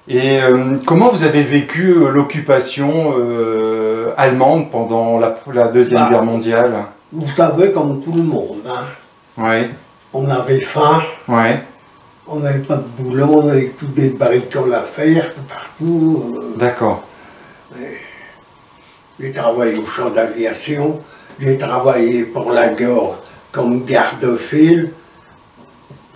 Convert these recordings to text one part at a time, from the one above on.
Et comment vous avez vécu l'occupation allemande pendant la Deuxième Guerre mondiale? Vous savez, comme tout le monde, hein, Ouais, on avait faim, ouais, on n'avait pas de boulot, on avait toutes des bricoles à faire partout. d'accord, J'ai travaillé au champ d'aviation, j'ai travaillé pour la Gorge comme garde-fil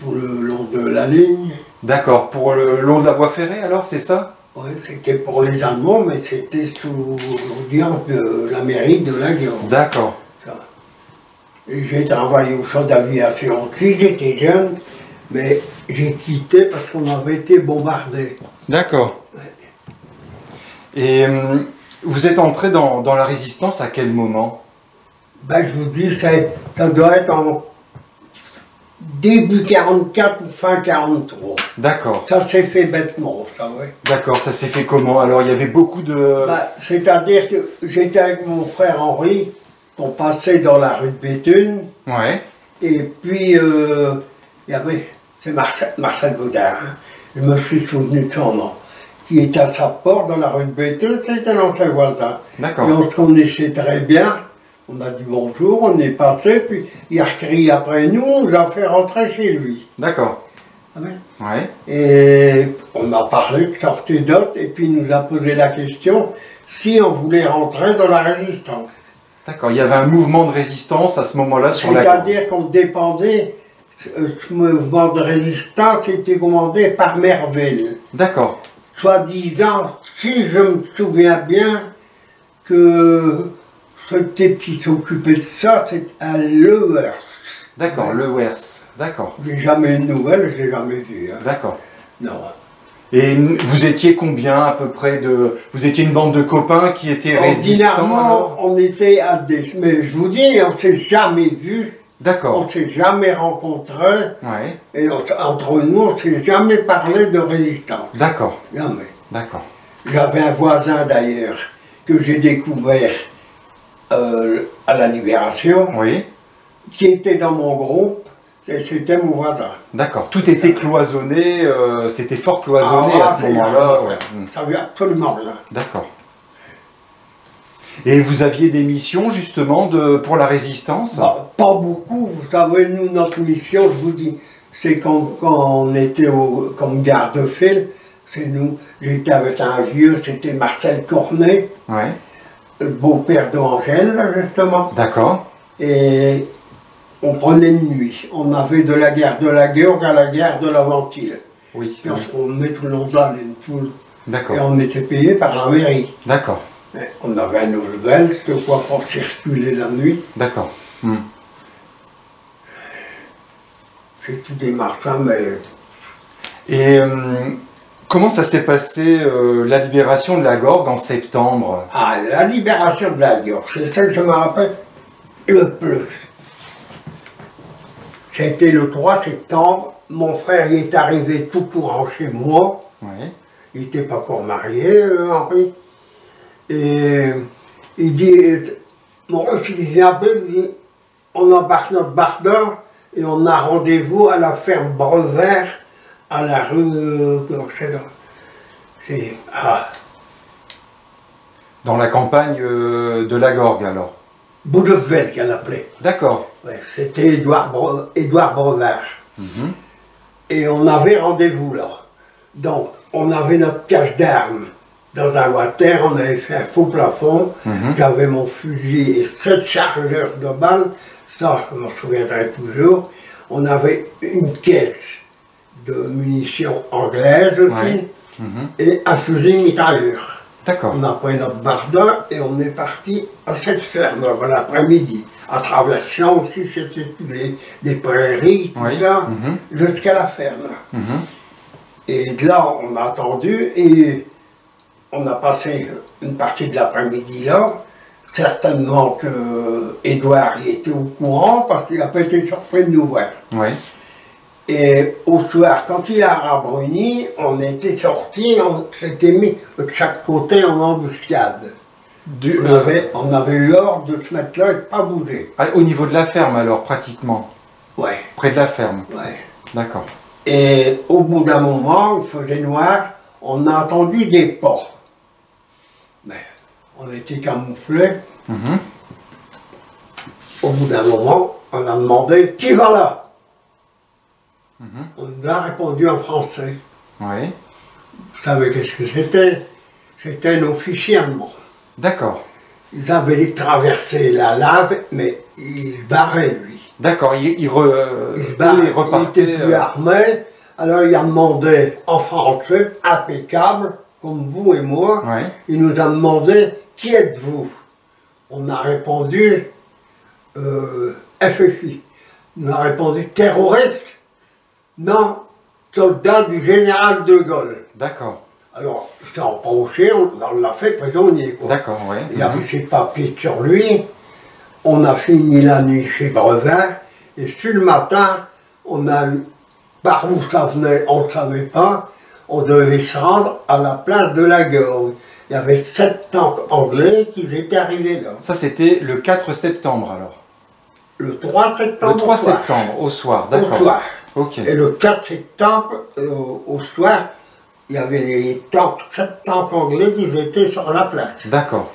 tout le long de la ligne. d'accord. Pour le long de la voie ferrée, alors, c'est ça? Ouais, c'était pour les Allemands, mais c'était sous l'audience de la mairie de la Gorge. D'accord, Ça. Et j'ai travaillé au champ d'aviation aussi, j'étais jeune, mais j'ai quitté parce qu'on avait été bombardé. d'accord. Ouais. Et vous êtes entré dans la résistance à quel moment? Ben, je vous dis, ça doit être en début 44 ou fin 43. D'accord, Ça s'est fait bêtement, ça, oui. d'accord. Ça s'est fait comment? Alors, il y avait beaucoup de... Ben, c'est-à-dire que j'étais avec mon frère Henri, on passait dans la rue de Béthune, Ouais, et puis il y avait, c'est Marcel Baudard, hein, je me suis souvenu de son nom, qui était à sa porte dans la rue de Béthune, c'était l'ancien voisin. d'accord, Et on se connaissait très bien, on a dit bonjour, on est passé, puis il a crié après nous, on nous a fait rentrer chez lui. d'accord. Ah ouais. Ouais, Et on a parlé de sortie d'autres, et puis il nous a posé la question si on voulait rentrer dans la résistance. d'accord. Il y avait un mouvement de résistance à ce moment-là sur la Gorge. C'est-à-dire qu'on dépendait, ce mouvement de résistance était commandé par Merville. D'accord, Soi-disant, si je me souviens bien, que ce type qui s'occupait de ça, c'est à Lewers. d'accord, le Wers, d'accord, J'ai jamais eu de nouvelles, je l'ai jamais vu. Hein. d'accord. Non. Et vous étiez combien à peu près de... Vous étiez une bande de copains qui étaient résistants Ordinairement, alors? on était à des... Mais je vous dis, on ne s'est jamais vu, D'accord, on ne s'est jamais rencontrés, ouais, et entre nous, on ne s'est jamais parlé de résistance. d'accord, Jamais. d'accord, J'avais un voisin d'ailleurs, que j'ai découvert à la Libération, oui, qui était dans mon groupe, et c'était mon voisin. d'accord. Tout était cloisonné, c'était fort cloisonné à ce c'est moment-là. rien. Ouais. Ça veut absolument rien. D'accord. Et vous aviez des missions justement pour la résistance? Bah, pas beaucoup, vous savez, nous, notre mission, je vous dis, c'est quand on était comme garde-fil, c'est nous, j'étais avec un vieux, c'était Marcel Cornet, Ouais, le beau-père d'Angèle, justement, d'accord, et on prenait une nuit. On avait de la gare de la Gorge à la gare de la Ventile. oui, Puis on se promenait tout le long de la ligne, et d'accord, on était payé par la mairie. d'accord, Et on avait un nouvelle, de quoi pour circuler la nuit. d'accord. Hmm. C'est tout des marchands, mais Et comment ça s'est passé la libération de la Gorge en septembre? ah, la libération de la Gorge, c'est ça que je me rappelle le plus. C'était le 3 septembre, mon frère y est arrivé tout courant chez moi. Oui, Il n'était pas encore marié, Henri. Et il dit, mon il disait un peu, il dit, on embarque notre bardeur et on a rendez-vous à la ferme Brevert, à la rue, dans la campagne de la Gorge alors? Boudevelle qu'elle appelait. D'accord. Ouais, c'était Édouard Brevard. Mhm. Et on avait rendez-vous là. Donc, on avait notre cache d'armes dans un water, on avait fait un faux plafond. J'avais mon fusil et 7 chargeurs de balles, ça je m'en souviendrai toujours. On avait une caisse de munitions anglaises aussi, Ouais. et un fusil mitrailleur. D'accord. On a pris notre bardin et on est parti à cette ferme l'après-midi. À travers champs aussi, c'était des prairies, tout Oui. ça, jusqu'à la ferme. Et de là, on a attendu et on a passé une partie de l'après-midi là. Certainement que Édouard y était au courant parce qu'il n'a pas été surpris de nous voir. Oui. Et au soir, quand il a rabruni, on était sortis, on s'était mis de chaque côté en embuscade. On avait eu l'ordre de se mettre là et de ne pas bouger. Au niveau de la ferme alors, pratiquement? Ouais, Près de la ferme? ouais. D'accord. Et au bout d'un moment, il faisait noir, On a entendu des pas. Mais on était camouflés. Au bout d'un moment, on a demandé qui va là. On nous a répondu en français. Oui. Vous savez qu'est-ce que c'était? C'était un officier allemand. D'accord. Ils avaient traversé la lave, mais il barrait lui. D'accord, il repartait. Il était plus armé. Alors il a demandé en français, impeccable, comme vous et moi. Ouais. Il nous a demandé qui êtes-vous? On a répondu FFI. On a répondu terroriste. Non, soldat du général de Gaulle. D'accord. Alors, j'étais empoché, on l'a fait prisonnier. D'accord, oui. Il avait ses papiers sur lui. On a fini la nuit chez Brevin. Et sur le matin, on a eu, par où ça venait, on ne savait pas. On devait se rendre à la place de la Gorge. Il y avait 7 tanks anglais qui étaient arrivés là. Ça, c'était le 4 septembre alors. Le 3 septembre. Le 3 septembre, au soir, d'accord. Au soir. Ok. Et le 4 septembre, au soir, il y avait les tanks, 7 tanks anglais qui étaient sur la place. D'accord.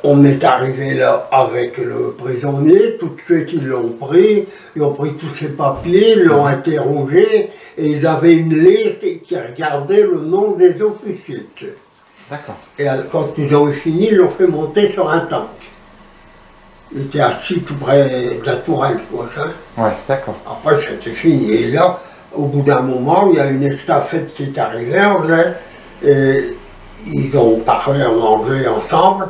On est arrivé là avec le prisonnier, tout de suite ils l'ont pris, ils ont pris tous ses papiers, ils l'ont interrogé, et ils avaient une liste qui regardait le nom des officiers. D'accord. Et quand ils ont fini, ils l'ont fait monter sur un tank. Il était assis tout près de la tourelle, quoi, ça. Ouais, d'accord. Après, c'était fini. Et là, au bout d'un moment, il y a une estafette qui est arrivée anglais, et ils ont parlé en anglais ensemble,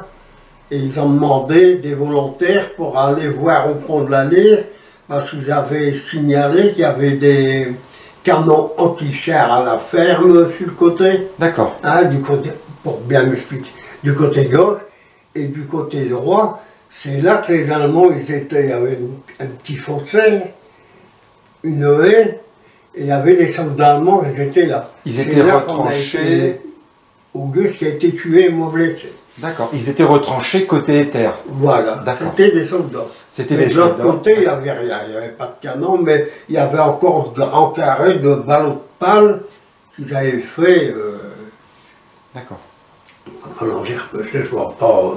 et ils ont demandé des volontaires pour aller voir au fond de la liste, parce qu'ils avaient signalé qu'il y avait des canons anti-chars à la ferme sur le côté. D'accord. Hein, du côté, pour bien m'expliquer, du côté gauche et du côté droit. C'est là que les Allemands, ils étaient, il y avait un petit fossé, une haie, et il y avait des soldats allemands, ils étaient là. Ils étaient retranchés. Auguste qui a été tué et moi blessé. D'accord. Ils étaient retranchés côté éther. Voilà. C'était des soldats. C'était des de soldats. l'autre côté, il n'y avait rien. Il n'y avait pas de canon, mais il y avait encore de grands carrés de ballons de pâle qu'ils avaient fait. D'accord. Comment dire que ce soit pas.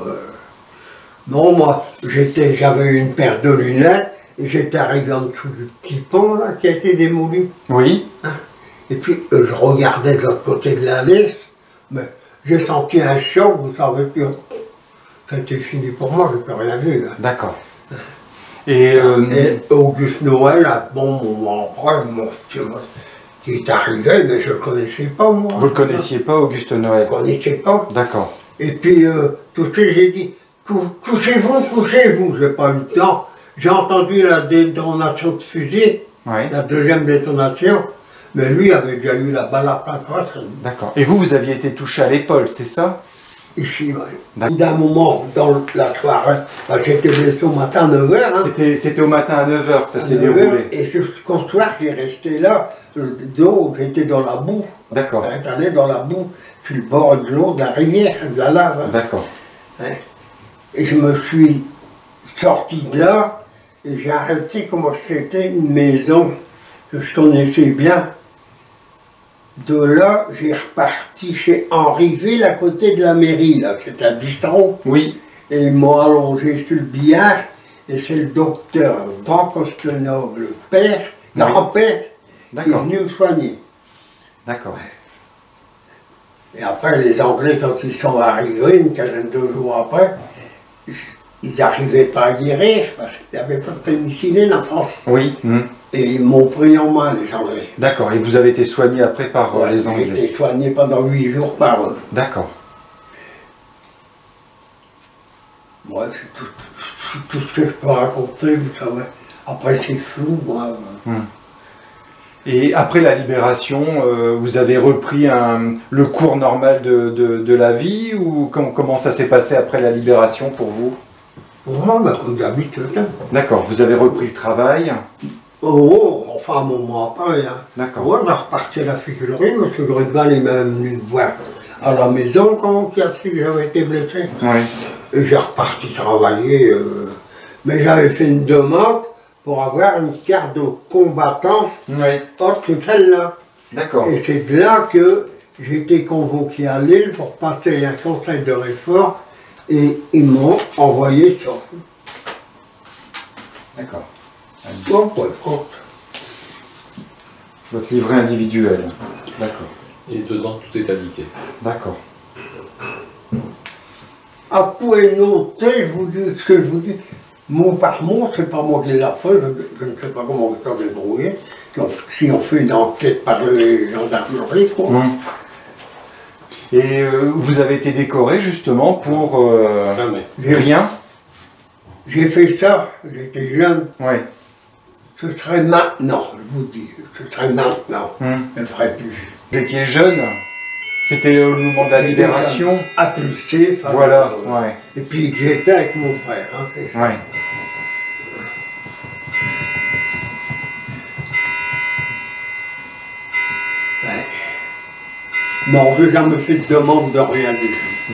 Non, moi, j'avais une paire de lunettes et j'étais arrivé en dessous du petit pont là qui a été démoli. Oui. Hein? Et puis je regardais de l'autre côté de la liste, mais j'ai senti un choc, vous savez, puis c'était fini pour moi, je n'ai plus rien vu. Hein. D'accord. Et Auguste Noël, à bon moment après, qui est arrivé, mais je ne le connaissais pas moi. Vous ne le connaissiez pas, Auguste Noël? Je ne le connaissais pas. D'accord. Et puis tout de suite j'ai dit, couchez-vous, couchez-vous, je n'ai pas eu le temps. J'ai entendu la détonation de fusil, Ouais. la deuxième détonation, mais lui avait déjà eu la balle à plein poitrine. D'accord. Et vous aviez été touché à l'épaule, c'est ça? Ici, oui. D'un moment, dans la soirée, j'étais blessé au matin à 9h. Hein, c'était au matin à 9h que ça s'est déroulé. Et jusqu'au soir, j'ai resté là, le dos, j'étais dans la boue. D'accord. J'étais dans la boue, sur le bord de l'eau, de la rivière, de la lave. Hein. D'accord. Hein. Et je me suis sorti de là, et j'ai arrêté comme c'était une maison que je connaissais bien. De là, j'ai reparti chez Henryville, à côté de la mairie, là, c'est un bistrot. Oui. Et ils m'ont allongé sur le billard, et c'est le docteur Van Koskenov, le père, grand-père, qui est venu me soigner. D'accord. Et après, les Anglais, quand ils sont arrivés, une quinzaine de jours après, ils n'arrivaient pas à guérir, parce qu'il n'y avait pas de pénicilline en France. Oui. Et ils m'ont pris en main, les Anglais. D'accord. Et vous avez été soigné après par les Anglais? J'ai été soigné pendant 8 jours par eux. D'accord. Moi, c'est tout ce que je peux raconter, vous savez. Après, c'est flou, moi. Et après la libération, vous avez repris le cours normal de la vie, ou comment ça s'est passé après la libération pour vous? Pour moi, bah, comme d'habitude. Hein. D'accord. Vous avez repris le travail? Enfin, un moment après. Hein. D'accord. Moi, on a reparti à la figurerie. M. Grudval est même venu me voir à la maison quand il a su que j'avais été blessé. Oui. Et j'ai reparti travailler. Mais j'avais fait une demande pour avoir une carte de combattant autre que celle-là. D'accord. Et c'est de là que j'ai été convoqué à Lille pour passer un conseil de réforme et ils m'ont envoyé ça. D'accord. Bon, quoi, bon. Votre livret individuel. D'accord. Et dedans, tout est indiqué. D'accord. À pouvez noter, je vous dis ce que je vous dis, mot par mot, c'est pas moi qui l'ai fait, je ne sais pas comment on s'est débrouillé. Si on fait une enquête par les gendarmeries, quoi. Et vous avez été décoré justement pour Jamais. rien? J'ai fait ça, j'étais jeune. Oui. Ce serait maintenant, je vous dis, ce serait maintenant. Je ne ferai plus. Vous étiez jeune? C'était au moment de la libération? Appulsé, Voilà, ouais. Et puis j'étais avec mon frère. Hein, c'est ça. Ouais. Ouais. Non, j'ai jamais fait de demande de rien du tout.